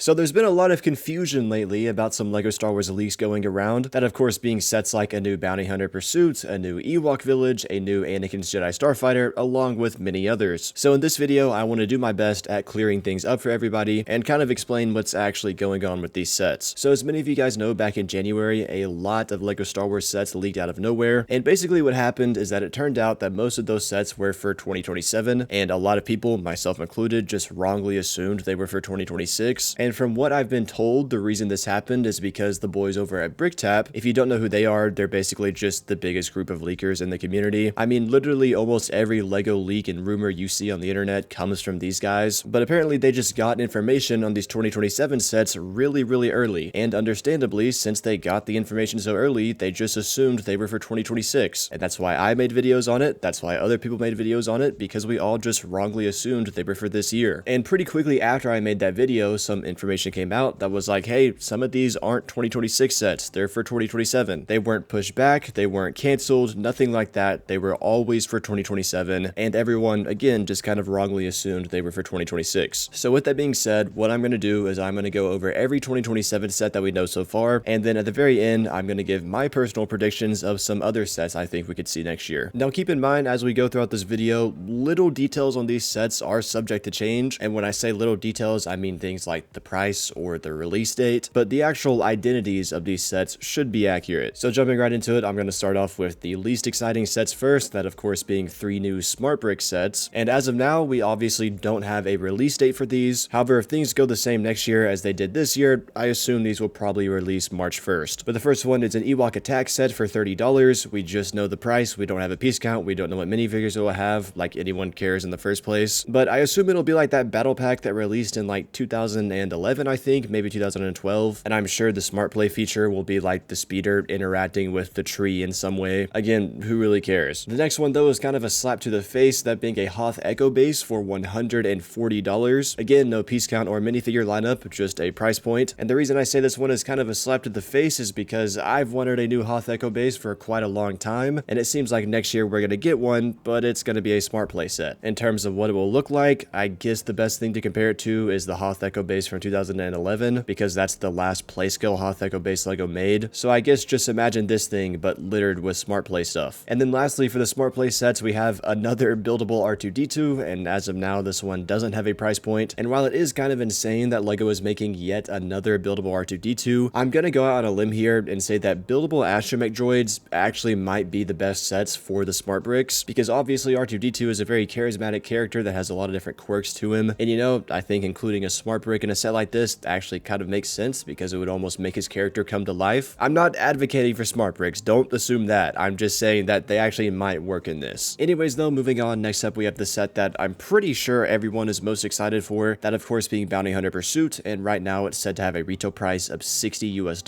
So there's been a lot of confusion lately about some LEGO Star Wars leaks going around, that of course being sets like a new Bounty Hunter Pursuit, a new Ewok Village, a new Anakin's Jedi Starfighter, along with many others. So in this video, I want to do my best at clearing things up for everybody and kind of explain what's actually going on with these sets. So as many of you guys know, back in January, a lot of LEGO Star Wars sets leaked out of nowhere, and basically what happened is that it turned out that most of those sets were for 2027, and a lot of people, myself included, just wrongly assumed they were for 2026, and from what I've been told, the reason this happened is because the boys over at BrickTap, if you don't know who they are, they're basically just the biggest group of leakers in the community. I mean, literally almost every LEGO leak and rumor you see on the internet comes from these guys, but apparently they just got information on these 2027 sets really early, and understandably, since they got the information so early, they just assumed they were for 2026, and that's why I made videos on it, that's why other people made videos on it, because we all just wrongly assumed they were for this year. And pretty quickly after I made that video, some information came out that was like, hey, some of these aren't 2026 sets, they're for 2027. They weren't pushed back, they weren't canceled, nothing like that. They were always for 2027, and everyone, again, just kind of wrongly assumed they were for 2026. So with that being said, what I'm going to do is I'm going to go over every 2027 set that we know so far, and then at the very end, I'm going to give my personal predictions of some other sets I think we could see next year. Now keep in mind, as we go throughout this video, little details on these sets are subject to change, and when I say little details, I mean things like the price or the release date, but the actual identities of these sets should be accurate. So jumping right into it, I'm going to start off with the least exciting sets first, that of course being 3 new Smart Brick sets, and as of now, we obviously don't have a release date for these. However, if things go the same next year as they did this year, I assume these will probably release March 1st. But the first one is an Ewok Attack set for $30. We just know the price, we don't have a piece count, we don't know what minifigures it will have, like anyone cares in the first place, but I assume it'll be like that battle pack that released in like 2011, I think, maybe 2012, and I'm sure the Smart Play feature will be like the speeder interacting with the tree in some way. Again, who really cares? The next one though is kind of a slap to the face, that being a Hoth Echo base for $140. Again, no piece count or minifigure lineup, just a price point. And the reason I say this one is kind of a slap to the face is because I've wanted a new Hoth Echo base for quite a long time, and it seems like next year we're gonna get one, but it's gonna be a Smart Play set. In terms of what it will look like, I guess the best thing to compare it to is the Hoth Echo base from 2011, because that's the last play skill Hoth Echo base LEGO made. So I guess just imagine this thing, but littered with Smart Play stuff. And then lastly, for the Smart Play sets, we have another buildable R2-D2, and as of now, this one doesn't have a price point. And while it is kind of insane that LEGO is making yet another buildable R2-D2, I'm gonna go out on a limb here and say that buildable astromech droids actually might be the best sets for the Smart Bricks, because obviously R2-D2 is a very charismatic character that has a lot of different quirks to him, and you know, I think including a Smart Brick in a set like this actually kind of makes sense, because it would almost make his character come to life. I'm not advocating for Smart Bricks, don't assume that, I'm just saying that they actually might work in this. Anyways though, moving on, next up we have the set that I'm pretty sure everyone is most excited for, that of course being Bounty Hunter Pursuit, and right now it's said to have a retail price of $60 US.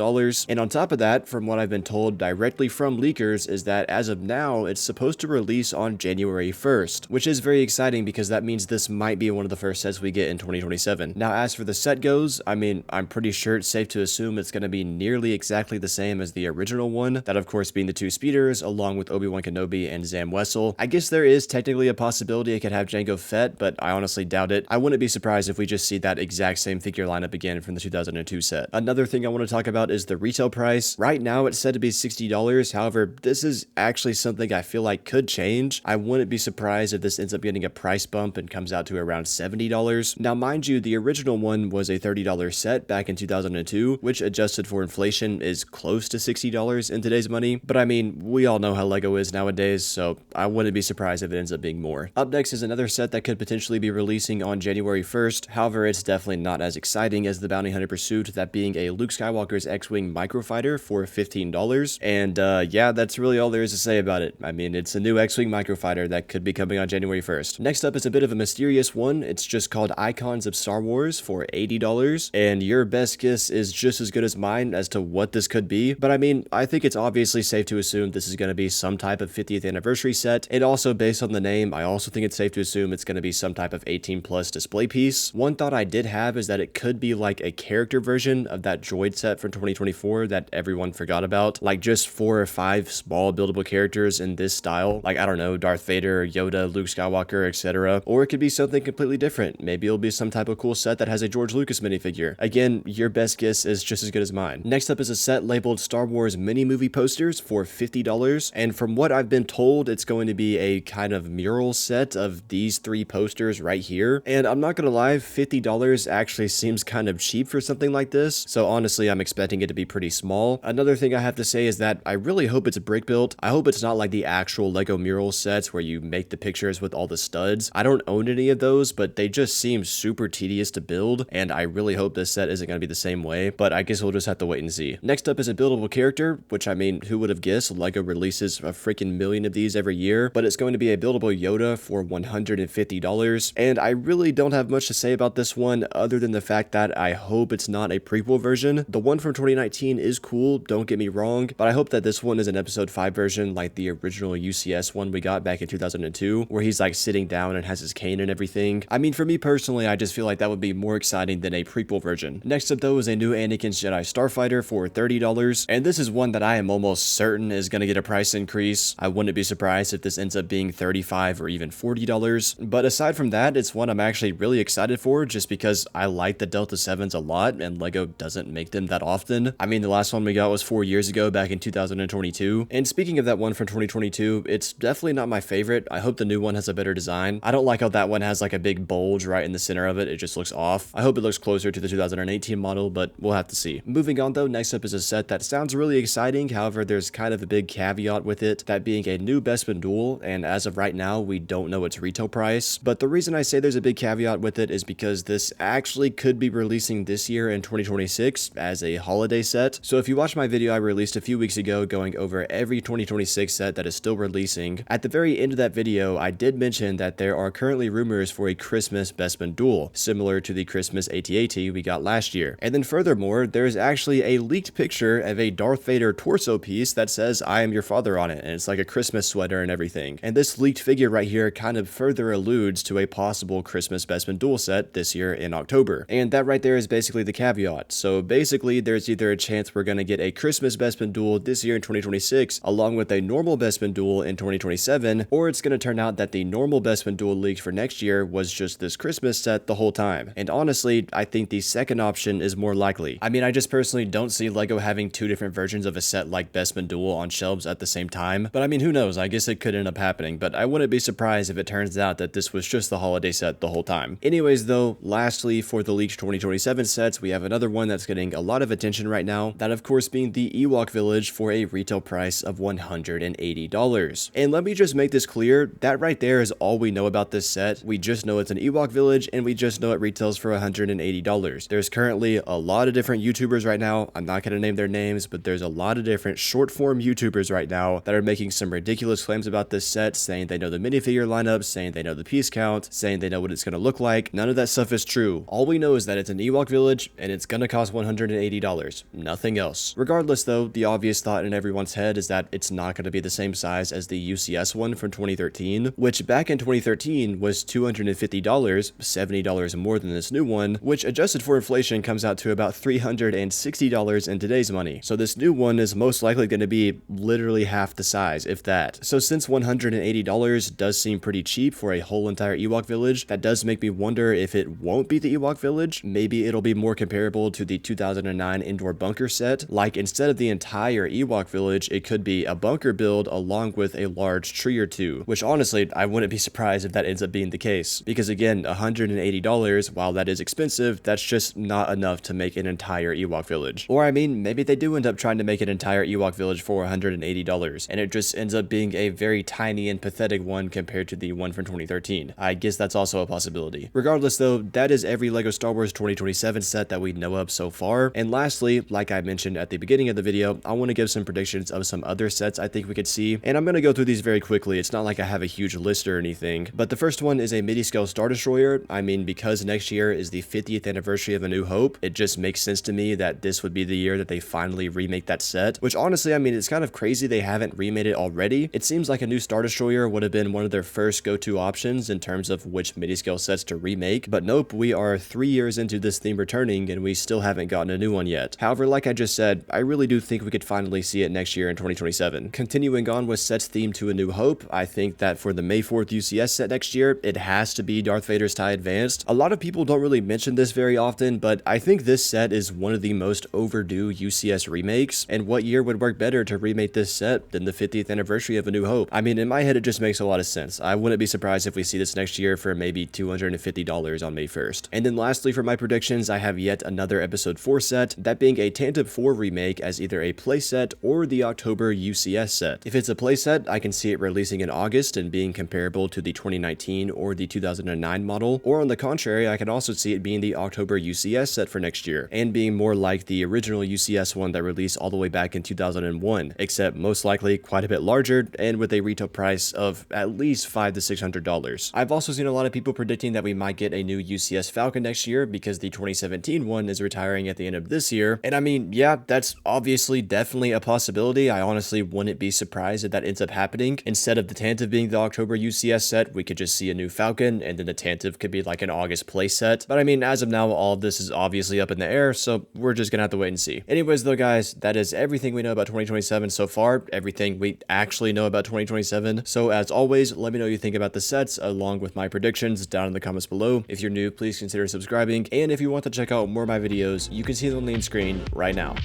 And on top of that, from what I've been told directly from leakers, is that as of now, it's supposed to release on January 1st, which is very exciting because that means this might be one of the first sets we get in 2027. Now as for the set goes, I mean, I'm pretty sure it's safe to assume it's going to be nearly exactly the same as the original one, that of course being the 2 speeders, along with Obi-Wan Kenobi and Zam Wesell. I guess there is technically a possibility it could have Jango Fett, but I honestly doubt it. I wouldn't be surprised if we just see that exact same figure lineup again from the 2002 set. Another thing I want to talk about is the retail price. Right now it's said to be $60, however, this is actually something I feel like could change. I wouldn't be surprised if this ends up getting a price bump and comes out to around $70. Now mind you, the original one was a $30 set back in 2002, which adjusted for inflation is close to $60 in today's money, but I mean, we all know how LEGO is nowadays, so I wouldn't be surprised if it ends up being more. Up next is another set that could potentially be releasing on January 1st, however, it's definitely not as exciting as the Bounty Hunter Pursuit, that being a Luke Skywalker's X-Wing Microfighter for $15, and yeah, that's really all there is to say about it. I mean, it's a new X-Wing Microfighter that could be coming on January 1st. Next up is a bit of a mysterious one, it's just called Icons of Star Wars for $80, and your best guess is just as good as mine as to what this could be, but I mean, I think it's obviously safe to assume this is going to be some type of 50th anniversary set, and also based on the name, I also think it's safe to assume it's going to be some type of 18+ display piece. One thought I did have is that it could be like a character version of that droid set from 2024 that everyone forgot about, like just 4 or 5 small buildable characters in this style, like I don't know, Darth Vader, Yoda, Luke Skywalker, etc. Or it could be something completely different. Maybe it'll be some type of cool set that has a George Lucas Lucas minifigure. Again, your best guess is just as good as mine. Next up is a set labeled Star Wars mini movie posters for $50, and from what I've been told, it's going to be a kind of mural set of these 3 posters right here. And I'm not gonna lie, $50 actually seems kind of cheap for something like this, so honestly I'm expecting it to be pretty small. Another thing I have to say is that I really hope it's brick built. I hope it's not like the actual Lego mural sets where you make the pictures with all the studs. I don't own any of those, but they just seem super tedious to build, and I really hope this set isn't gonna be the same way, but I guess we'll just have to wait and see. Next up is a buildable character, which I mean, who would have guessed? Lego releases a freaking million of these every year, but it's going to be a buildable Yoda for $150, and I really don't have much to say about this one other than the fact that I hope it's not a prequel version. The one from 2019 is cool, don't get me wrong, but I hope that this one is an episode 5 version like the original UCS one we got back in 2002, where he's like sitting down and has his cane and everything. I mean, for me personally, I just feel like that would be more exciting than a prequel version. Next up though is a new Anakin's Jedi Starfighter for $30, and this is one that I am almost certain is going to get a price increase. I wouldn't be surprised if this ends up being $35 or even $40, but aside from that, it's one I'm actually really excited for just because I like the Delta 7s a lot and Lego doesn't make them that often. I mean, the last one we got was 4 years ago back in 2022, and speaking of that one from 2022, it's definitely not my favorite. I hope the new one has a better design. I don't like how that one has like a big bulge right in the center of it. It just looks off. I hope it looks closer to the 2018 model, but we'll have to see. Moving on though, next up is a set that sounds really exciting. However, there's kind of a big caveat with it, that being a new Bespin Duel, and as of right now, we don't know its retail price. But the reason I say there's a big caveat with it is because this actually could be releasing this year in 2026 as a holiday set. So if you watch my video I released a few weeks ago going over every 2026 set that is still releasing, at the very end of that video, I did mention that there are currently rumors for a Christmas Bespin Duel, similar to the Christmas AT-AT we got last year. And then furthermore, there is actually a leaked picture of a Darth Vader torso piece that says "I am your father" on it, and it's like a Christmas sweater and everything. And this leaked figure right here kind of further alludes to a possible Christmas Bespin Duel set this year in October. And that right there is basically the caveat. So basically, there's either a chance we're gonna get a Christmas Bespin Duel this year in 2026, along with a normal Bespin Duel in 2027, or it's gonna turn out that the normal Bespin Duel leaked for next year was just this Christmas set the whole time. And honestly, I think the second option is more likely. I mean, I just personally don't see Lego having 2 different versions of a set like Bespin Duel on shelves at the same time, but I mean, who knows? I guess it could end up happening, but I wouldn't be surprised if it turns out that this was just the holiday set the whole time. Anyways though, lastly, for the leaked 2027 sets, we have another one that's getting a lot of attention right now, that of course being the Ewok Village for a retail price of $180. And let me just make this clear, that right there is all we know about this set. We just know it's an Ewok Village, and we just know it retails for $180. There's currently a lot of different YouTubers right now, I'm not going to name their names, but there's a lot of different short form YouTubers right now that are making some ridiculous claims about this set, saying they know the minifigure lineup, saying they know the piece count, saying they know what it's going to look like. None of that stuff is true. All we know is that it's an Ewok Village, and it's going to cost $180. Nothing else. Regardless though, the obvious thought in everyone's head is that it's not going to be the same size as the UCS one from 2013, which back in 2013 was $250, $70 more than this new one, which adjusted for inflation comes out to about $360 in today's money. So this new one is most likely going to be literally half the size, if that. So since $180 does seem pretty cheap for a whole entire Ewok Village, that does make me wonder if it won't be the Ewok Village. Maybe it'll be more comparable to the 2009 indoor bunker set. Like instead of the entire Ewok Village, it could be a bunker build along with a large tree or two, which honestly, I wouldn't be surprised if that ends up being the case. Because again, $180, while that is expensive, that's just not enough to make an entire Ewok Village. Or I mean, maybe they do end up trying to make an entire Ewok Village for $180, and it just ends up being a very tiny and pathetic one compared to the one from 2013. I guess that's also a possibility. Regardless though, that is every LEGO Star Wars 2027 set that we know of so far. And lastly, like I mentioned at the beginning of the video, I want to give some predictions of some other sets I think we could see, and I'm going to go through these very quickly. It's not like I have a huge list or anything, but the first one is a midi-scale Star Destroyer. I mean, because next year is the 50th anniversary of A New Hope, it just makes sense to me that this would be the year that they finally remake that set, which honestly, I mean, it's kind of crazy they haven't remade it already. It seems like a new Star Destroyer would have been one of their first go-to options in terms of which midi-scale sets to remake, but nope, we are 3 years into this theme returning and we still haven't gotten a new one yet. However, like I just said, I really do think we could finally see it next year in 2027. Continuing on with sets themed to A New Hope, I think that for the May 4th UCS set next year, it has to be Darth Vader's TIE Advanced. A lot of people don't really mention mention this very often, but I think this set is one of the most overdue UCS remakes, and what year would work better to remake this set than the 50th anniversary of A New Hope? I mean, in my head, it just makes a lot of sense. I wouldn't be surprised if we see this next year for maybe $250 on May 1st. And then lastly, for my predictions, I have yet another Episode 4 set, that being a Tantive 4 remake as either a playset or the October UCS set. If it's a playset, I can see it releasing in August and being comparable to the 2019 or the 2009 model, or on the contrary, I can also see it being the October UCS set for next year, and being more like the original UCS one that released all the way back in 2001, except most likely quite a bit larger and with a retail price of at least $500 to $600. I've also seen a lot of people predicting that we might get a new UCS Falcon next year because the 2017 one is retiring at the end of this year, and I mean, yeah, that's obviously definitely a possibility. I honestly wouldn't be surprised if that ends up happening. Instead of the Tantive being the October UCS set, we could just see a new Falcon, and then the Tantive could be like an August playset. But I mean, as of now, all of this is obviously up in the air, so we're just gonna have to wait and see. Anyways though, guys, that is everything we know about 2027 so far, everything we actually know about 2027. So as always, let me know what you think about the sets along with my predictions down in the comments below. If you're new, please consider subscribing, and if you want to check out more of my videos, you can see them on the main screen right now.